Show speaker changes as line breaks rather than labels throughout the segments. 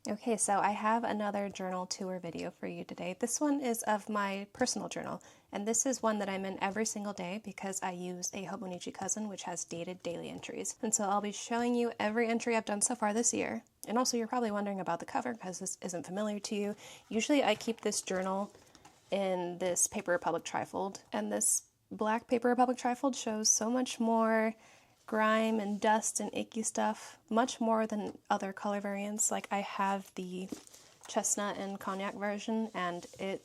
Okay, so I have another journal tour video for you today. This one is of my personal journal, and this is one that I'm in every single day because I use a Hobonichi cousin which has dated daily entries. And so I'll be showing you every entry I've done so far this year. And also you're probably wondering about the cover because this isn't familiar to you. Usually I keep this journal in this Paper Republic trifold, and this black Paper Republic trifold shows so much more grime and dust and icky stuff, much more than other color variants. Like I have the chestnut and cognac version, and it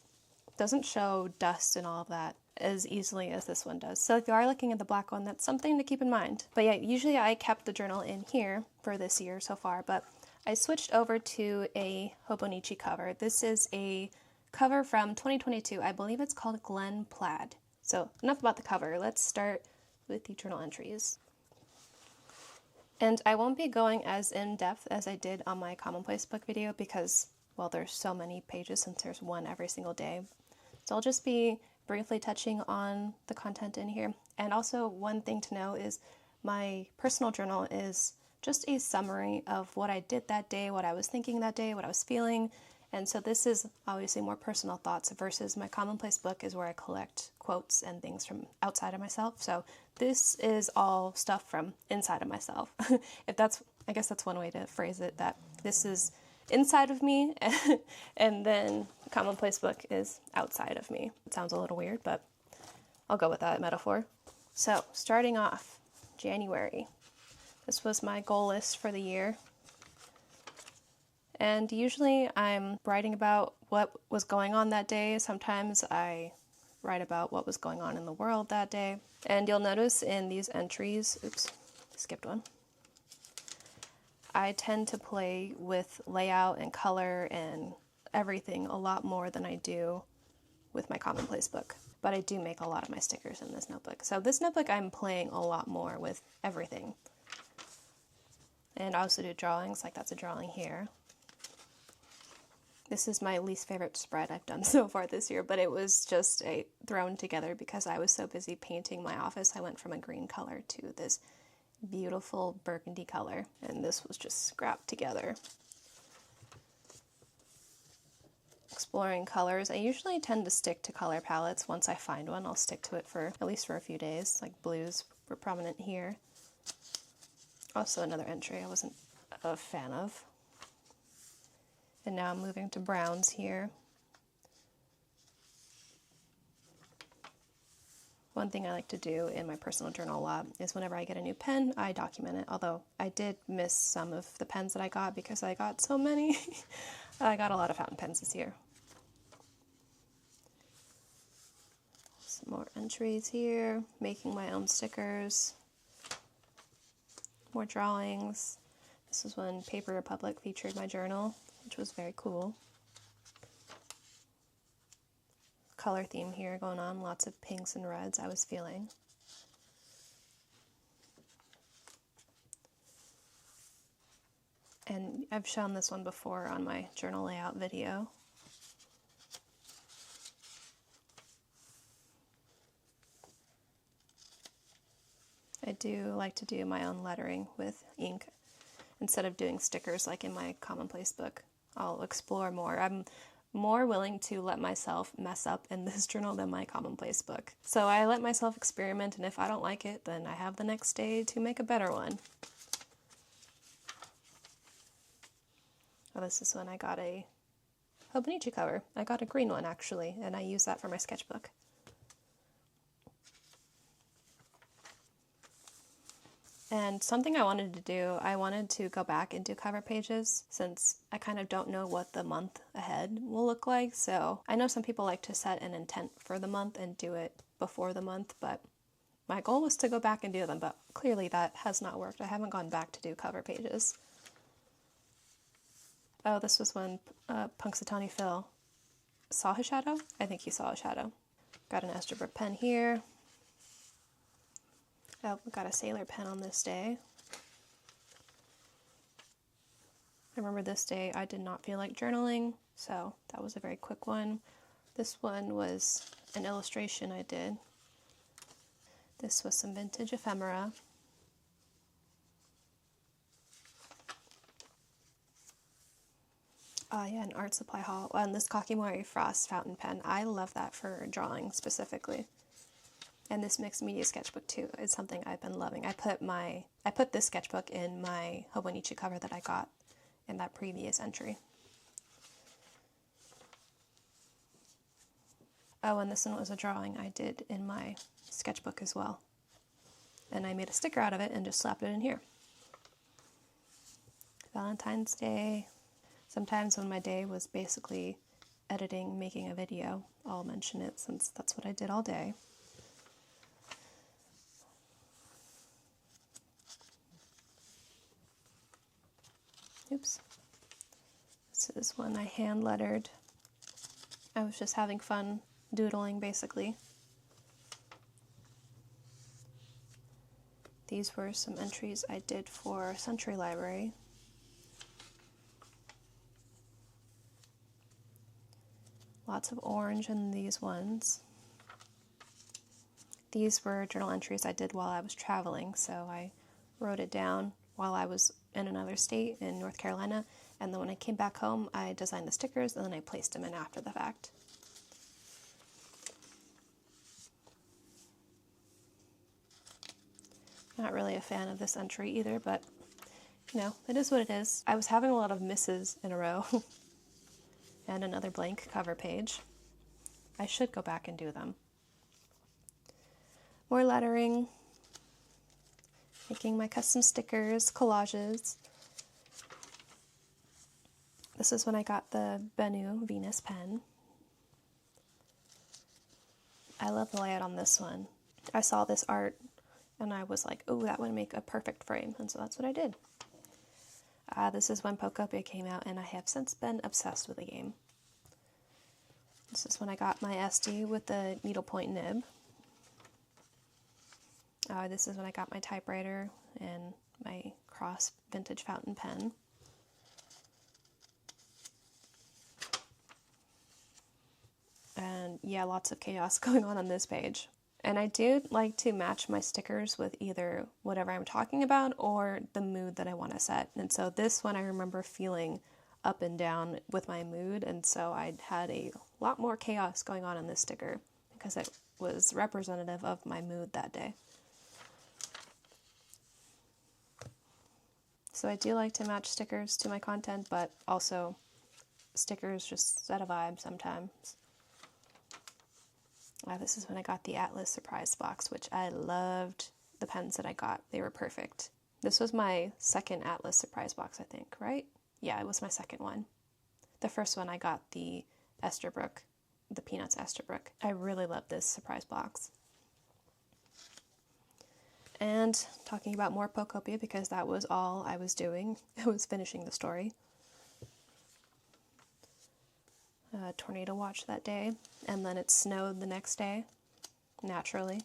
doesn't show dust and all of that as easily as this one does. So if you are looking at the black one, that's something to keep in mind. But yeah, usually I kept the journal in here for this year so far, but I switched over to a Hobonichi cover. This is a cover from 2022. I believe it's called Glen Plaid. So enough about the cover. Let's start with the journal entries. And I won't be going as in-depth as I did on my commonplace book video because, well, there's so many pages since there's one every single day. So I'll just be briefly touching on the content in here. And also one thing to know is my personal journal is just a summary of what I did that day, what I was thinking that day, what I was feeling. And so this is obviously more personal thoughts versus my commonplace book is where I collect quotes and things from outside of myself. So this is all stuff from inside of myself. If that's, I guess that's one way to phrase it, that this is inside of me and then the commonplace book is outside of me. It sounds a little weird, but I'll go with that metaphor. So starting off, January. This was my goal list for the year. And usually I'm writing about what was going on that day. Sometimes I write about what was going on in the world that day. And you'll notice in these entries, oops, skipped one. I tend to play with layout and color and everything a lot more than I do with my commonplace book. But I do make a lot of my stickers in this notebook. So this notebook I'm playing a lot more with everything. And I also do drawings, like that's a drawing here. This is my least favorite spread I've done so far this year, but it was just thrown together because I was so busy painting my office. I went from a green color to this beautiful burgundy color, and this was just scrapped together. Exploring colors. I usually tend to stick to color palettes. Once I find one, I'll stick to it for at least for a few days. Like blues were prominent here. Also another entry I wasn't a fan of. And now I'm moving to browns here. One thing I like to do in my personal journal a lot is whenever I get a new pen, I document it. Although I did miss some of the pens that I got because I got so many. I got a lot of fountain pens this year. Some more entries here, making my own stickers. More drawings. This is when Paper Republic featured my journal, which was very cool. Color theme here going on, lots of pinks and reds I was feeling. And I've shown this one before on my journal layout video. I do like to do my own lettering with ink instead of doing stickers like in my commonplace book. I'll explore more. I'm more willing to let myself mess up in this journal than my commonplace book. So I let myself experiment, and if I don't like it, then I have the next day to make a better one. Oh, this is when I got a Hobonichi cover. I got a green one actually, and I use that for my sketchbook. And something I wanted to do, I wanted to go back and do cover pages since I kind of don't know what the month ahead will look like. So I know some people like to set an intent for the month and do it before the month, but my goal was to go back and do them, but clearly that has not worked. I haven't gone back to do cover pages. Oh, this was when Punxsutawney Phil saw his shadow? I think he saw a shadow. Got an Esterbrook pen here. Oh, got a Sailor pen on this day. I remember this day I did not feel like journaling, so that was a very quick one. This one was an illustration I did. This was some vintage ephemera. Yeah, an art supply haul. And this Kakimori Frost fountain pen. I love that for drawing specifically. And this mixed media sketchbook too is something I've been loving. I put this sketchbook in my Hobonichi cover that I got in that previous entry. Oh, and this one was a drawing I did in my sketchbook as well. And I made a sticker out of it and just slapped it in here. Valentine's Day. Sometimes when my day was basically editing, making a video, I'll mention it since that's what I did all day. Oops. This is one I hand lettered. I was just having fun doodling basically. These were some entries I did for Century Library. Lots of orange in these ones. These were journal entries I did while I was traveling, so I wrote it down while I was in another state in North Carolina, and then when I came back home I designed the stickers and then I placed them in after the fact. Not really a fan of this entry either, but you know, it is what it is. I was having a lot of misses in a row and another blank cover page. I should go back and do them. More lettering, making my custom stickers, collages. This is when I got the Bennu Venus pen. I love the layout on this one. I saw this art and I was like, oh, that would make a perfect frame, and so that's what I did. This is when Pokopia came out, and I have since been obsessed with the game. This is when I got my SD with the needlepoint nib. This is when I got my typewriter and my Cross vintage fountain pen. And yeah, lots of chaos going on this page. And I do like to match my stickers with either whatever I'm talking about or the mood that I want to set. And so this one I remember feeling up and down with my mood, and so I had a lot more chaos going on in this sticker because it was representative of my mood that day. So I do like to match stickers to my content, but also stickers just set a vibe sometimes. This is when I got the Atlas surprise box, which I loved the pens that I got. They were perfect. This was my second Atlas surprise box, I think, right? Yeah, it was my second one. The first one I got the Esterbrook, the Peanuts Esterbrook. I really loved this surprise box. And talking about more Pokopia because that was all I was doing. I was finishing the story. Tornado watch that day, and then it snowed the next day, naturally.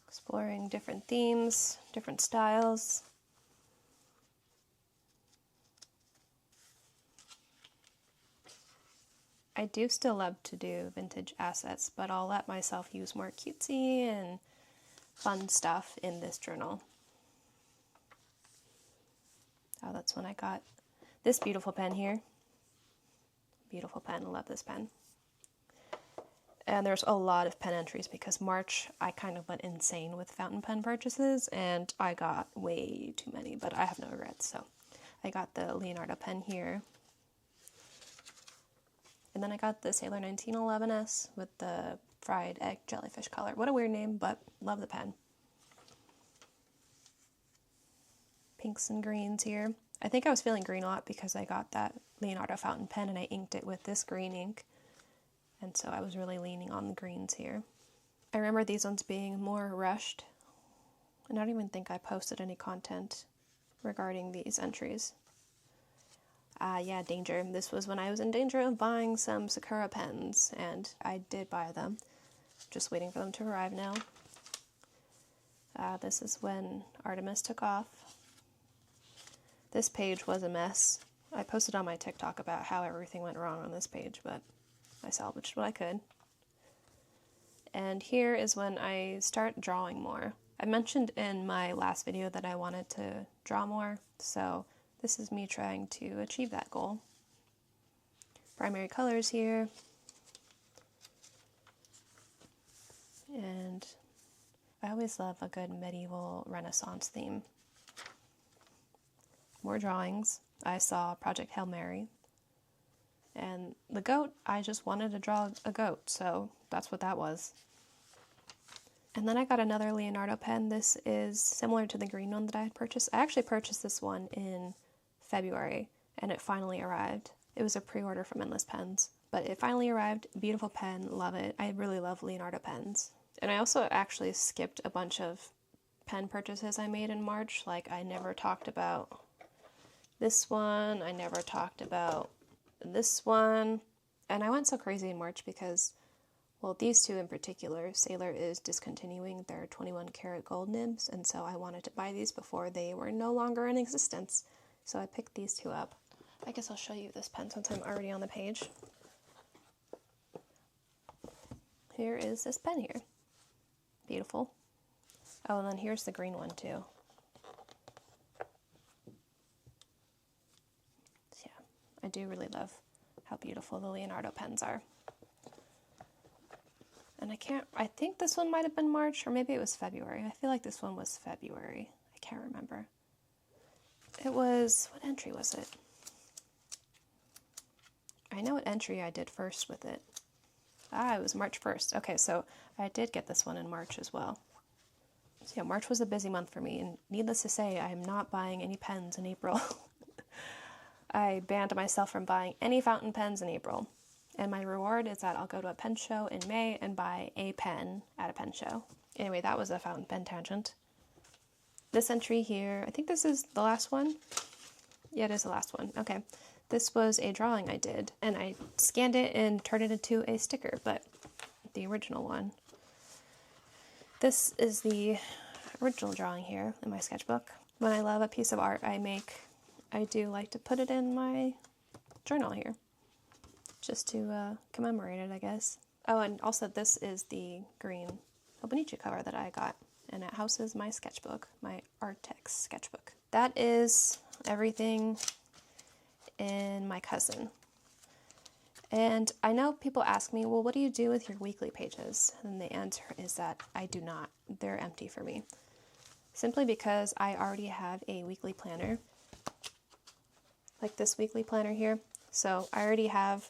Exploring different themes, different styles. I do still love to do vintage assets, but I'll let myself use more cutesy and fun stuff in this journal. That's when I got this beautiful pen here. Beautiful pen, love this pen. And there's a lot of pen entries because March I kind of went insane with fountain pen purchases and I got way too many, but I have no regrets. So I got the Leonardo pen here. And then I got the Sailor 1911S with the fried egg jellyfish color. What a weird name, but love the pen. Pinks and greens here. I think I was feeling green a lot because I got that Leonardo fountain pen and I inked it with this green ink. And so I was really leaning on the greens here. I remember these ones being more rushed. I don't even think I posted any content regarding these entries. Yeah, danger. This was when I was in danger of buying some Sakura pens, and I did buy them. Just waiting for them to arrive now. This is when Artemis took off. This page was a mess. I posted on my TikTok about how everything went wrong on this page, but I salvaged what I could. And here is when I start drawing more. I mentioned in my last video that I wanted to draw more, so this is me trying to achieve that goal. Primary colors here. And I always love a good medieval Renaissance theme. More drawings. I saw Project Hail Mary. And the goat, I just wanted to draw a goat, so that's what that was. And then I got another Leonardo pen. This is similar to the green one that I had purchased. I actually purchased this one in February, and it finally arrived. It was a pre-order from Endless Pens, but it finally arrived. Beautiful pen, love it. I really love Leonardo pens. And I also actually skipped a bunch of pen purchases I made in March. Like, I never talked about this one, I never talked about this one, and I went so crazy in March because, well, these two in particular, Sailor is discontinuing their 21 karat gold nibs, and so I wanted to buy these before they were no longer in existence. So I picked these two up. I guess I'll show you this pen since I'm already on the page. Here is this pen here. Beautiful. Oh, and then here's the green one too. So yeah, I do really love how beautiful the Leonardo pens are. And I think this one might have been March, or maybe it was February. I feel like this one was February. I can't remember. It was, what entry was it? I know what entry I did first with it. Ah, it was March 1st. Okay, so I did get this one in March as well. So yeah, March was a busy month for me, and needless to say, I am not buying any pens in April. I banned myself from buying any fountain pens in April. And my reward is that I'll go to a pen show in May and buy a pen at a pen show. Anyway, that was a fountain pen tangent. This entry here, I think this is the last one. Yeah, it is the last one. Okay. This was a drawing I did, and I scanned it and turned it into a sticker, but the original one. This is the original drawing here in my sketchbook. When I love a piece of art I make, I do like to put it in my journal here, just to commemorate it, I guess. Oh, and also this is the green Hobonichi cover that I got, and it houses my sketchbook, my Artex sketchbook. That is everything in my cousin. And I know people ask me, well, what do you do with your weekly pages? And the answer is that I do not. They're empty for me. Simply because I already have a weekly planner, like this weekly planner here. So I already have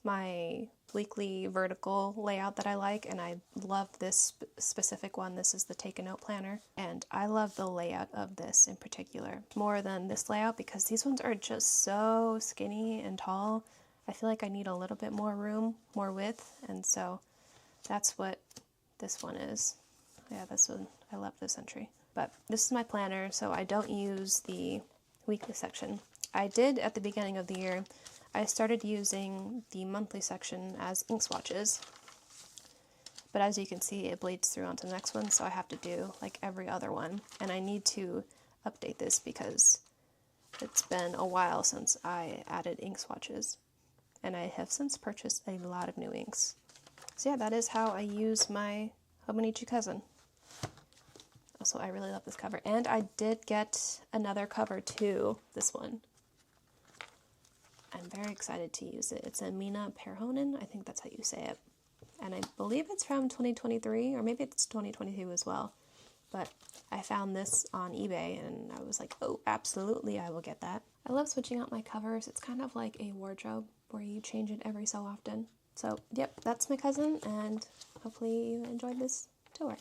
my weekly vertical layout that I like, and I love this specific one. This is the Take a Note planner, and I love the layout of this in particular more than this layout because these ones are just so skinny and tall. I feel like I need a little bit more room, more width, and so that's what this one is. Yeah, this one, I love this entry. But this is my planner, so I don't use the weekly section. I did at the beginning of the year. I started using the monthly section as ink swatches, but as you can see, it bleeds through onto the next one, so I have to do like every other one, and I need to update this because it's been a while since I added ink swatches, and I have since purchased a lot of new inks. So yeah, that is how I use my Hobonichi cousin. Also, I really love this cover, and I did get another cover too, this one. I'm very excited to use it. It's a Mina Perhonen, I think that's how you say it. And I believe it's from 2023, or maybe it's 2022 as well. But I found this on eBay, and I was like, oh, absolutely, I will get that. I love switching out my covers. It's kind of like a wardrobe where you change it every so often. So, yep, that's my cousin, and hopefully you enjoyed this tour.